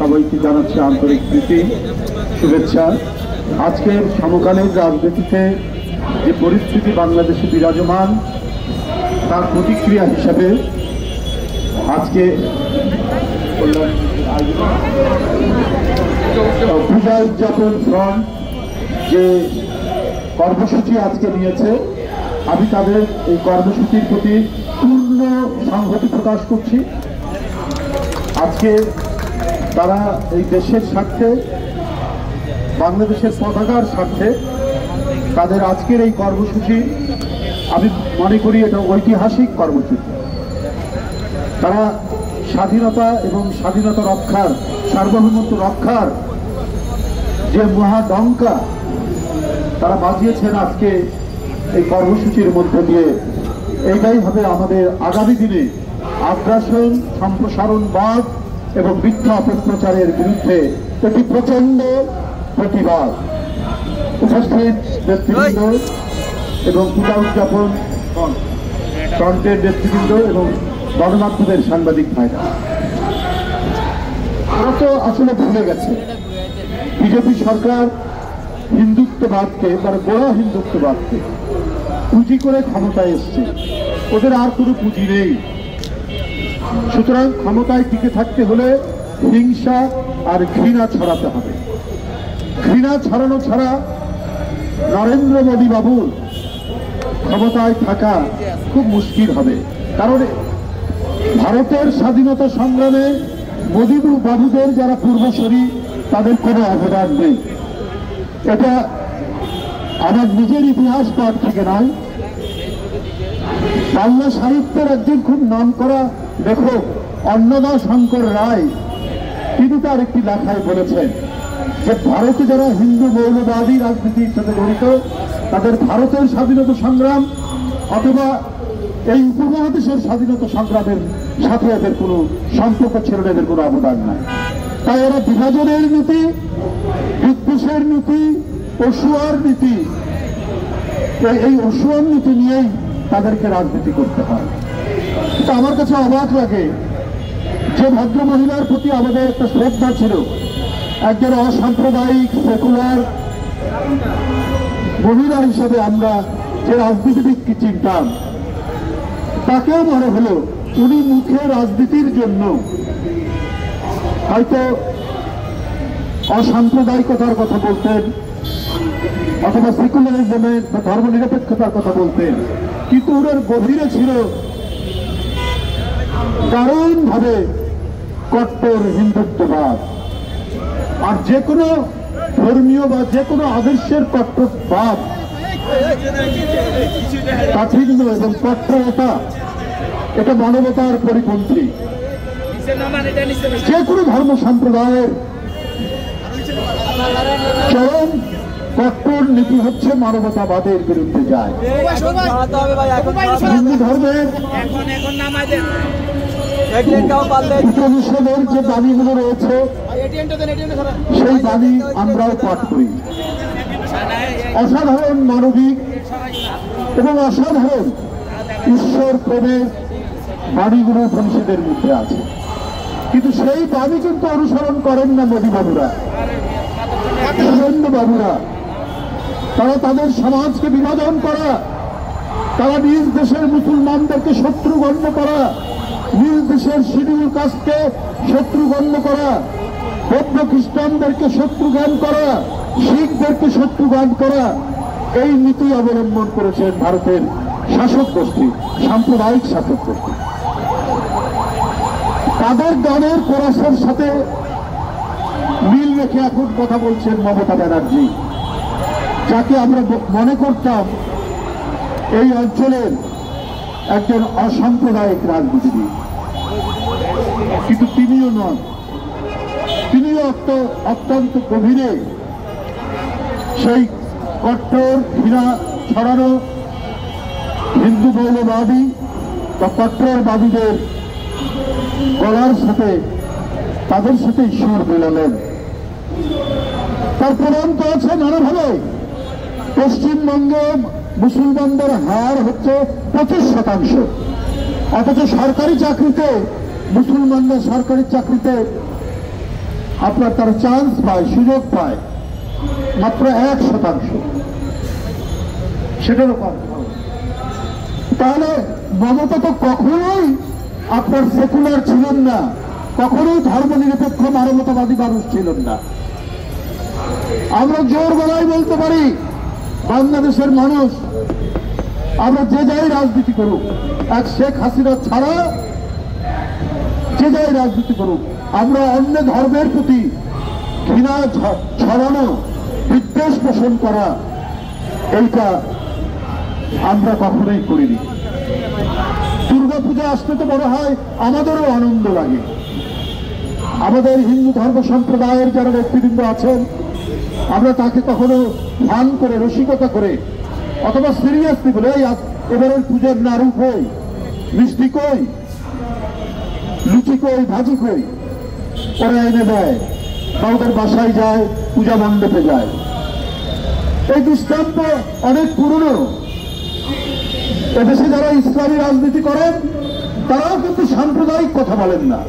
সবাইকে জানাচ্ছি আন্তরিক প্রীতি শুভেচ্ছা। আজকের সমকালীন রাজনীতিতে যে পরিস্থিতি বাংলাদেশে বিরাজমান তার প্রতিক্রিয়া হিসাবে আজকে পূজা উদযাপন ফ্রন্ট যে কর্মসূচি আজকে নিয়েছে, আমি তাদের এই কর্মসূচির প্রতি পূর্ণ সংহতি প্রকাশ করছি। আজকে তারা এই দেশের স্বার্থে, বাংলাদেশের পতাকার স্বার্থে তাদের আজকের এই কর্মসূচি, আমি মনে করি এটা ঐতিহাসিক কর্মসূচি। তারা স্বাধীনতা এবং স্বাধীনতা রক্ষার, সার্বভৌমত্ব রক্ষার যে মহাডঙ্কা তারা বাজিয়েছেন আজকে এই কর্মসূচির মধ্যে দিয়ে। এইটাই হবে আমাদের আগামী দিনে আগ্রাসন, সম্প্রসারণবাদ এবং মিথ্যা অপপ্রচারের বিরুদ্ধে একটি প্রচন্ড প্রতিবাদ। উপস্থিত নেতৃবৃন্দ এবং পূজা উদযাপন ফ্রন্টের নেতৃবৃন্দ এবং গণমাধ্যমের সাংবাদিক ভাইরা, ওরা তো আসলে ভুলে গেছে বিজেপি সরকার হিন্দুত্ববাদকে, মানে গোড়া হিন্দুত্ববাদকে পুঁজি করে ক্ষমতায় এসছে। ওদের আর কোনো পুঁজি নেই। সুতরাং ক্ষমতায় টিকে থাকতে হলে হিংসা আর ঘৃণা ছড়াতে হবে। ঘৃণা ছড়ানো ছাড়া নরেন্দ্র মোদী বাবুর ক্ষমতায় থাকা খুব মুশকিল হবে। কারণ ভারতের স্বাধীনতা সংগ্রামে মোদী বাবুদের যারা পূর্বসূরি তাদের কোনো অবদান নেই। এটা আমার নিজের ইতিহাস পাঠ থেকে নয়, বাংলা সাহিত্যের একজন খুব নাম করা লেখক অন্নদা শঙ্কর রায়, তিনি তার একটি লেখায় বলেছেন যে ভারতে যারা হিন্দু মৌলবাদী রাজনীতির সাথে জড়িত তাদের ভারতের স্বাধীনতা সংগ্রাম অথবা এই উপমহাদেশের স্বাধীনতা সংগ্রামের সাথে এদের কোনো সম্পর্ক ছিল না, এদের কোনো অবদান নাই। তাই এরা বিভাজনের নীতি, বিদ্বেষের নীতি, অসুয়ার নীতি, এই অসুয়ার নীতি নিয়েই তাদেরকে রাজনীতি করতে হয়। এটা আমার কাছে অবাক লাগে যে ভদ্র মহিলার প্রতি আমাদের একটা শ্রদ্ধা ছিল, একজন অসাম্প্রদায়িক সেকুলার মহিলা হিসেবে আমরা যে রাজনীতিবিদকে চিনতাম, তাকেও মনে হলো উনি মুখে রাজনীতির জন্য হয়তো অসাম্প্রদায়িকতার কথা বলতেন অথবা সেকুলারিজমের বা ধর্মনিরপেক্ষতার কথা বলতেন, কিন্তু ওনার গভীরে ছিল দারুণভাবে কট্টর হিন্দুত্ববাদ। আর যে কোনো ধর্মীয় বা যে কোনো আদর্শের কট্টরবাদ, কাঠিন্য এবং কট্টরতা এটা মানবতার পরিপন্থী। যে কোনো ধর্ম সম্প্রদায়ের চরম কট্টর নীতি হচ্ছে মানবতাবাদের বিরুদ্ধে যায়। হিন্দু ধর্মের উপনিষদের যে বাণীগুলো রয়েছে সেই বাণী আমরাও পাঠ করি। অসাধারণ মানবিক এবং অসাধারণ ঈশ্বর প্রেমের বাণীগুলো উপনিষদের মধ্যে আছে, কিন্তু সেই বাণী কিন্তু অনুসরণ করেন না মোদী বাবুরা, সুরেন্দ্র বাবুরা। তারা তাদের সমাজকে বিভাজন করা, তারা নিজ দেশের মুসলমানদেরকে শত্রু গণ্য করা, নিজ দেশের শিডিউল কাস্টকে শত্রু গণ্য করা, বৌদ্ধ খ্রিস্টানদেরকে শত্রু জ্ঞান করা, শিখদেরকে শত্রু জ্ঞান করা, এই নীতি অবলম্বন করেছেন ভারতের শাসক গোষ্ঠী, সাম্প্রদায়িক শাসক গোষ্ঠী। তাদের দলের কোরাসের সাথে মিল রেখে এখন কথা বলছেন মমতা ব্যানার্জি, যাকে আমরা মনে করতাম এই অঞ্চলের একজন অসাম্প্রদায়িক রাজনীতিবিদ, কিন্তু তিনিও নন। তিনিও অত্যন্ত গভীরে সেই কট্টর ঘৃণা ছড়ানো হিন্দু মৌলবাদী বা কট্টরবাদীদের গলার সাথে তাদের সাথে ঈশ্বর মিলালেন। তার প্রমাণ তো আছে নানাভাবে। পশ্চিমবঙ্গে মুসলমানদের হার হচ্ছে 25%, অথচ সরকারি চাকরিতে মুসলমানদের সরকারি চাকরিতে আপনার তার চান্স পায়, সুযোগ পায় মাত্র 1%, সেটারও কম। তাহলে মমতা তো কখনোই আপনার সেকুলার ছিলেন না, কখনোই ধর্মনিরপেক্ষ মানবতাবাদী মানুষ ছিলেন না। আমরা জোর গলায় বলতে পারি, বাংলাদেশের মানুষ, আমরা যে যাই রাজনীতি করুক, এক শেখ হাসিনা ছাড়া যে যাই রাজনীতি করুক, আমরা অন্য ধর্মের প্রতি ঘৃণা ছড়ানো, বিদ্বেষ পোষণ করা, এইটা আমরা কখনোই করিনি। দুর্গাপূজা আসতে তো মনে হয় আমাদেরও আনন্দ লাগে। আমাদের হিন্দু ধর্ম সম্প্রদায়ের যারা ব্যক্তিবৃন্দ আছেন, আমরা তাকে কখনো ফান করে, রসিকতা করে অথবা সিরিয়াসলি বলে এবারের পুজোর নাড়ু কই, মিষ্টি কই, লুচি কই, ভাজি কই, ওরা এনে দেয় বা ওদের বাসায় যায়, পূজা মণ্ডপে যায়। এই দৃষ্টান্ত অনেক পুরনো। এদেশে যারা ইসলামী রাজনীতি করেন তারাও কিন্তু সাম্প্রদায়িক কথা বলেন না,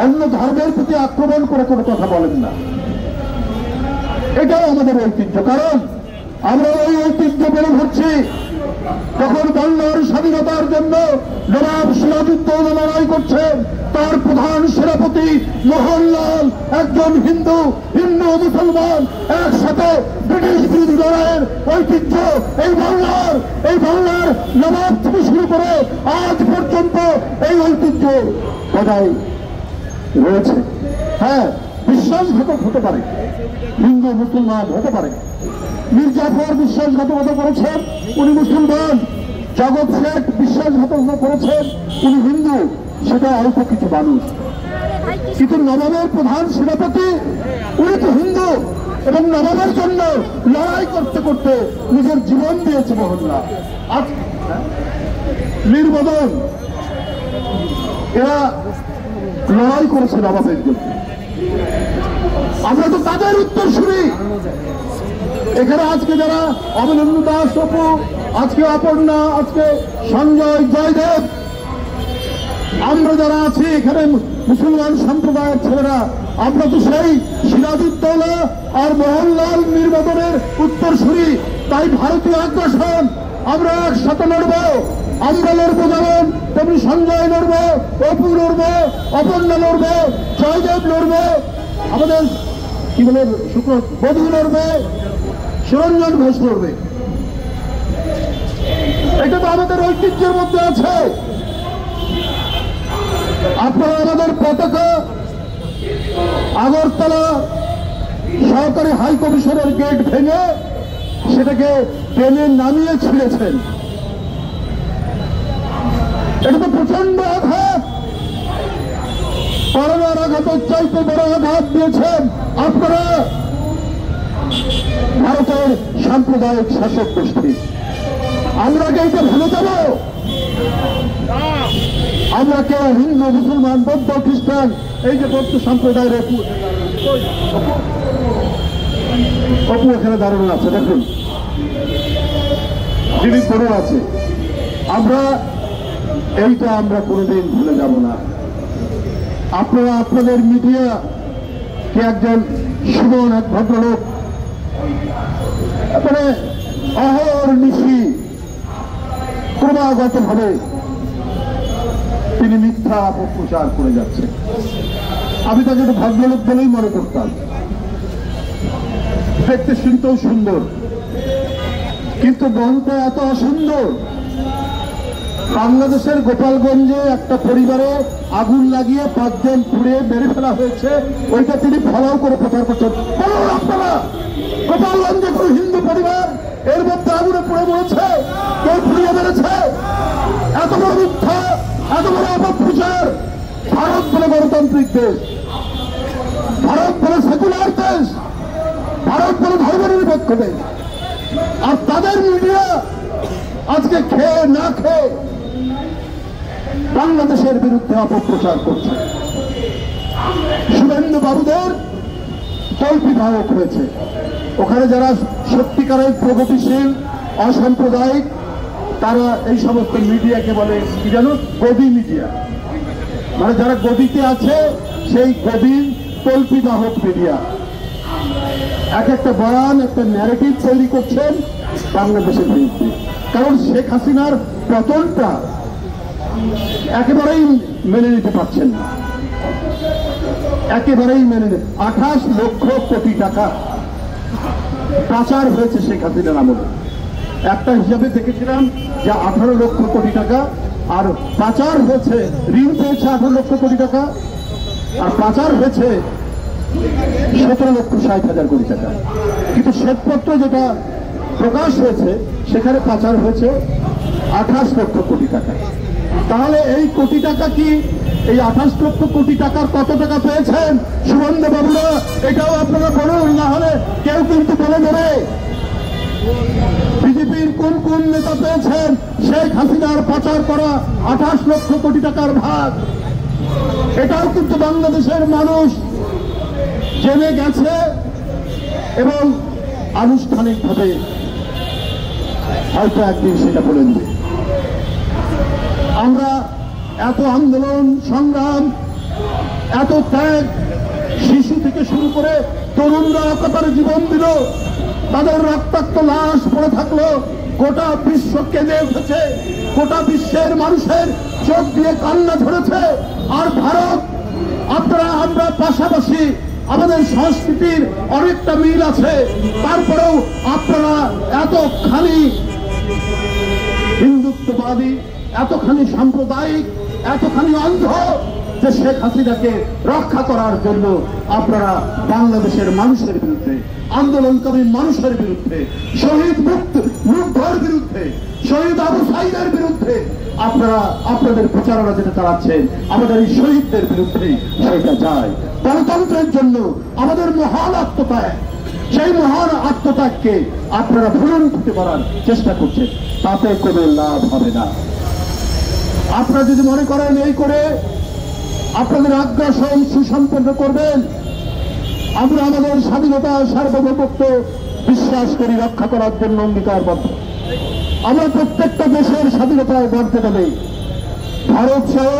অন্য ধর্মের প্রতি আক্রমণ করে কোনো কথা বলেন না। এটাও আমাদের ঐতিহ্য, কারণ আমরা ওই ঐতিহ্য বেড়ে ধরছি। যখন বাংলার স্বাধীনতার জন্য নবাব সিরাজউদ্দৌলা লড়াই করছেন, তার প্রধান সেনাপতি মোহনলাল একজন হিন্দু, হিন্দু মুসলমান একসাথে ব্রিটিশ বিরোধী লড়াইয়ের ঐতিহ্য এই বাংলার নবাব থেকে শুরু করে আজ পর্যন্ত এই ঐতিহ্য বজায় রয়েছে। হ্যাঁ, বিশ্বাসঘাতক হতে পারে, হিন্দু মুসলমান হতে পারে। মির্জাফর বিশ্বাসঘাতকতা করেছেন, উনি মুসলমান। জগৎ শেখ বিশ্বাসঘাতকতা করেছেন, উনি হিন্দু। সেটা অল্প কিছু মানুষ, কিন্তু নবাবের প্রধান সেনাপতি উনি তো হিন্দু, এবং নবাবের জন্য লড়াই করতে করতে নিজের জীবন দিয়েছে মোহনলাল। আজ মীর মদন, এরা লড়াই করেছে নবাবের জন্য। আমরা তো তাদের উত্তর শুনি। এখানে আজকে যারা অমলেন্দু দাস, অপু, আজকে অপর্ণা, আজকে সঞ্জয়, জয়দেব, আমরা যারা আছি এখানে মুসলমান সম্প্রদায়ের ছেলেরা, আমরা তো সেই সিরাজউদ্দৌলা আর মোহনলাল মীর মদনের উত্তর শুনি। তাই ভারতীয় আগ্রাসন আমরা একসাথে লড়ব। আমরা লড়বো যেমন তেমনি সঞ্জয় লড়বে, অপু লড়বে, অপর্ণা লড়বে, জয়দেব লড়বে, আমাদের কি বলে শুক্র বধূ লড়বে, সুরঞ্জন ঘোষ লড়বে। এটা তো আমাদের ঐতিহ্যের মধ্যে আছে। আপনারা আমাদের পতাকা আগরতলা সরকারি হাই কমিশনের গেট ভেঙে সেটাকে ট্রেনে নামিয়ে ছিঁড়েছেন। এটা তো প্রচন্ড আঘাত। করোনার আঘাতের চাইতে বড় আঘাত দিয়েছেন আপনারা ভারতের সাম্প্রদায়িক শাসক গোষ্ঠী। আমরা কি এটা ভুলে যাব? আমরা কেউ হিন্দু, মুসলমান, বৌদ্ধ, খ্রিস্টান, এই যে বৌদ্ধ সম্প্রদায়ের অপু এখানে দাঁড়ানো আছে, দেখুন যিনি বড় আছে, আমরা এইটা আমরা কোনোদিন ভুলে যাব না। আপনারা আপনাদের মিডিয়া কে একজন সুমন, এক ভদ্রলোক, মানে অহর্নিশি ক্রমাগত ভাবে তিনি মিথ্যা অপপ্রচার করে যাচ্ছেন। আমি তাকে একটা ভদ্রলোক বলেই মনে করতাম, দেখতে শুনতেও সুন্দর, কিন্তু মনটা এত অসুন্দর। বাংলাদেশের গোপালগঞ্জে একটা পরিবারে আগুন লাগিয়ে 5 জন পুড়ে মেরে ফেলা হয়েছে, ওইটা তিনি ফলাও করে প্রচার করছেন। বলুন আপনারা, গোপালগঞ্জে কোনো হিন্দু পরিবার এর মধ্যে আগুনে পুড়ে মরেছে, কেউ পুড়িয়ে মেরেছে? এত বড় মিথ্যা, এত বড় অপপ্রচার। ভারত বলে গণতান্ত্রিক দেশ, ভারত বলে সেকুলার দেশ, ভারত বলে ধর্মনিরপেক্ষ দেশ, আর তাদের মিডিয়া আজকে খেয়ে না খেয়ে বাংলাদেশের বিরুদ্ধে অপপ্রচার করছে। শুভেন্দু বাবুদের কল্পিধায়ক হয়েছে। ওখানে যারা সত্যিকারের প্রগতিশীল, অসাম্প্রদায়িক, তারা এই সমস্ত মিডিয়াকে বলে কি জানো, গদি মিডিয়া। মানে যারা গদিতে আছে সেই গদির কল্পিবাহক মিডিয়া এক একটা বয়ান, একটা ন্যারেটিভ তৈরি করছেন বাংলাদেশের বিরুদ্ধে। কারণ শেখ হাসিনার পতনটা একেবারেই মেনে নিতে পারছেন না, একেবারেই মেনে নিতে। 28 লক্ষ কোটি টাকা পাচার হয়েছে শেখ হাসিনার আমলে। একটা হিসাবে দেখেছিলাম যে 18 লক্ষ কোটি টাকা, আর পাচার হয়েছে, ঋণ পেয়েছে 18 লক্ষ কোটি টাকা, আর পাচার হয়েছে 17,60,000 কোটি টাকা। কিন্তু শ্বেতপত্র যেটা প্রকাশ হয়েছে সেখানে পাচার হয়েছে 28 লক্ষ কোটি টাকা। তাহলে এই কোটি টাকা কি, এই 28 লক্ষ কোটি টাকার কত টাকা পেয়েছেন শুভেন্দু বাবুরা? এটাও আপনারা বলুন, না হলে কেউ কিন্তু বলে দেবে। বিজেপির কোন কোন নেতা পেয়েছেন শেখ হাসিনার পাচার করা 28 লক্ষ কোটি টাকার ভাগ? এটাও কিন্তু বাংলাদেশের মানুষ জেনে গেছে এবং আনুষ্ঠানিকভাবে হয়তো একদিন সেটা বলে দেবে। আমরা এত আন্দোলন সংগ্রাম, এত ত্যাগ, শিশু থেকে শুরু করে তরুণরা একাধারে জীবন দিল, তাদের রক্তাক্ত লাশ পড়ে থাকলো, গোটা বিশ্ব কেঁদে উঠেছে, গোটা বিশ্বের মানুষের চোখ দিয়ে কান্না ঝরেছে। আর ভারত, আপনারা আমরা পাশাপাশি, আমাদের সংস্কৃতির অনেকটা মিল আছে, তারপরেও আপনারা এতখানি হিন্দুত্ববাদী, এতখানি সাম্প্রদায়িক, এতখানি অন্ধ যে শেখ হাসিনাকে রক্ষা করার জন্য আপনারা বাংলাদেশের মানুষের বিরুদ্ধে, আন্দোলনকারী মানুষের বিরুদ্ধে, শহীদ মুগ্ধর বিরুদ্ধে, শহীদ আবু সাইদের বিরুদ্ধে আপনারা আপনাদের প্রচারণা যেটা চালাচ্ছেন, আমাদের এই শহীদদের বিরুদ্ধে সেটা যায়। গণতন্ত্রের জন্য আমাদের মহান আত্মত্যাগ, সেই মহান আত্মত্যাগকে আপনারা ভুলন করতে পারার চেষ্টা করছেন, তাতে কোনো লাভ হবে না। আপনারা যদি মনে করেন এই করে আপনাদের আগ্রাসন সুসম্পন্ন করবেন, আমরা আমাদের স্বাধীনতা সার্বভৌমত্ব বিশ্বাস করি, রক্ষা করার জন্য অঙ্গীকারবদ্ধ। আমরা প্রত্যেকটা দেশের স্বাধীনতায় মর্যাদা দেই। ভারত সহ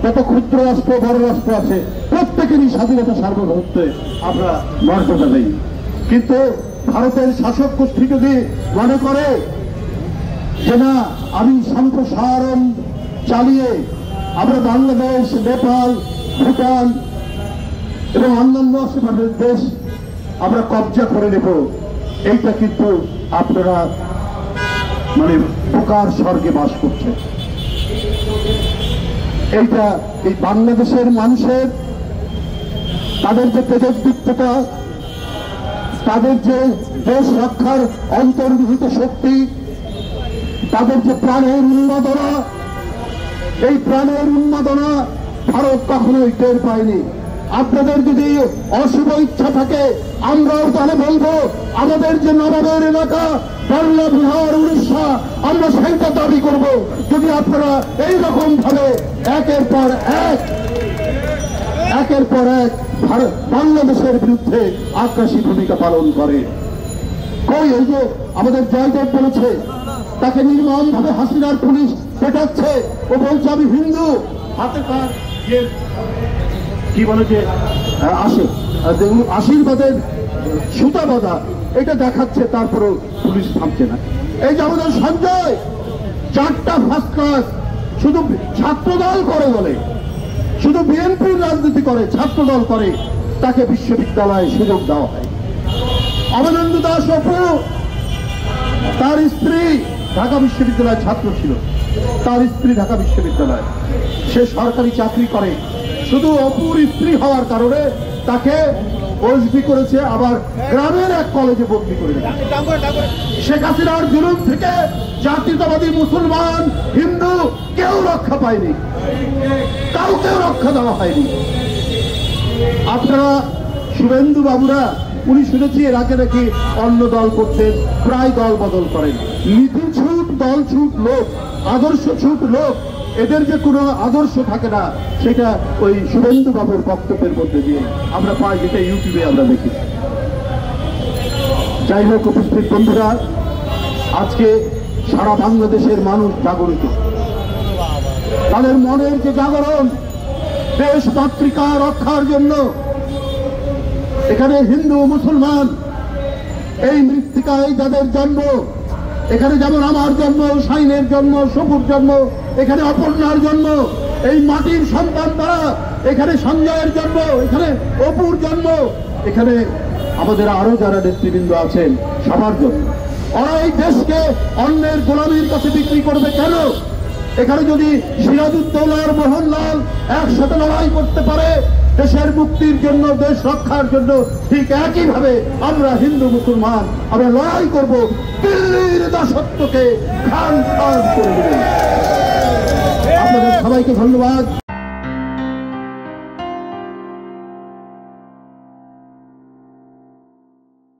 যত ক্ষুদ্র রাষ্ট্র, বড় রাষ্ট্র আছে, প্রত্যেকেরই স্বাধীনতা সার্বভৌমত্বে আমরা মর্যাদা দেই। কিন্তু ভারতের শাসক গোষ্ঠী যদি মনে করে যে না, আমি সম্প্রসারণ চালিয়ে আমরা বাংলাদেশ, নেপাল, ভুটান এবং অন্যান্য দেশ আমরা কবজা করে নেব, এইটা কিন্তু আপনারা মানে বোকার স্বর্গে বাস করছে। এইটা এই বাংলাদেশের মানুষের তাদের যে তেজোদ্দীপ্ততা, তাদের যে দেশ রক্ষার অন্তর্নিহিত শক্তি, তাদের যে প্রাণের উন্মাদনা, এই প্রাণের উন্মাদনা ভারত কখনোই টের পায়নি। আপনাদের যদি অশুভ ইচ্ছা থাকে, আমরাও তাহলে বলবো আমাদের যে নবাবের এলাকা বাংলা, বিহার, উড়িষ্যা, আমরা সেইটা দাবি করব। যদি আপনারা এইরকম ভাবে একের পর এক ভারত বাংলাদেশের বিরুদ্ধে আগ্রাসী ভূমিকা পালন করে। কই এই যে আমাদের জয়দেব বলেছে, তাকে নির্মম ভাবে হাসিনার পুলিশ পেটাচ্ছে, ও বলছে আমি হিন্দু, হাতে তার কি বলে যে আশীর্বাদের সুতা বাঁধা, এটা দেখাচ্ছে, তারপরেও পুলিশ থামছে না। এই যে আমাদের সঞ্জয় 4টা ফার্স্ট ক্লাস, শুধু ছাত্রদল করে বলে, শুধু বিএনপির রাজনীতি করে, ছাত্রদল করে, তাকে বিশ্ববিদ্যালয়ে সুযোগ দেওয়া হয়। অবনীন্দ্র দাস অপু, তার স্ত্রী ঢাকা বিশ্ববিদ্যালয়ের ছাত্র ছিল, তার স্ত্রী ঢাকা বিশ্ববিদ্যালয়, সে সরকারি চাকরি করে, শুধু অপুর স্ত্রী হওয়ার কারণে তাকে ওএসডি করেছে, আবার গ্রামের এক কলেজে বদলি করে রেখেছে। শেখ হাসিনার জুলুম থেকে জাতীয়তাবাদী মুসলমান, হিন্দু কেউ রক্ষা পায়নি, কাউকে রক্ষা দেওয়া হয়নি। আপনারা শুভেন্দু বাবুরা, উনি শুনেছি এর আগে নাকি অন্য দল করতেন, প্রায় দল বদল করেন। নীতি ছুট, দল ছুট লোক, আদর্শ ছুট লোক, এদের যে কোনো আদর্শ থাকে না, সেটা ওই শুভেন্দু বাবুর বক্তব্যের মধ্যে দিয়ে আমরা পাই, যেটা ইউটিউবে আমরা দেখি। যাই হোক, উপস্থিত বন্ধুরা, আজকে সারা বাংলাদেশের মানুষ জাগরিত, তাদের মনের যে জাগরণ, দেশ মাতৃকা রক্ষার জন্য এখানে হিন্দু মুসলমান এই মৃত্তিকায় যাদের জন্ম, এখানে যেমন আমার জন্ম, শাইনের জন্ম, শুভর জন্ম, এখানে অপর্ণার জন্ম, এই মাটির সন্তান তারা, এখানে সঞ্জয়ের জন্ম, এখানে অপুর জন্ম, এখানে আমাদের আরো যারা নেতৃবৃন্দ আছেন সবার জন্য। ওরা এই দেশকে অন্যের গোলামীর কাছে বিক্রি করবে কেন? এখানে যদি সিরাজউদ্দৌলা আর মোহনলাল একসাথে লড়াই করতে পারে দেশের মুক্তির জন্য, দেশ রক্ষার জন্য, ঠিক একইভাবে আমরা হিন্দু মুসলমান আমরা লড়াই করব দিল্লির দাসত্বকে খান খান করে দেব। আপনাদের সবাইকে ধন্যবাদ।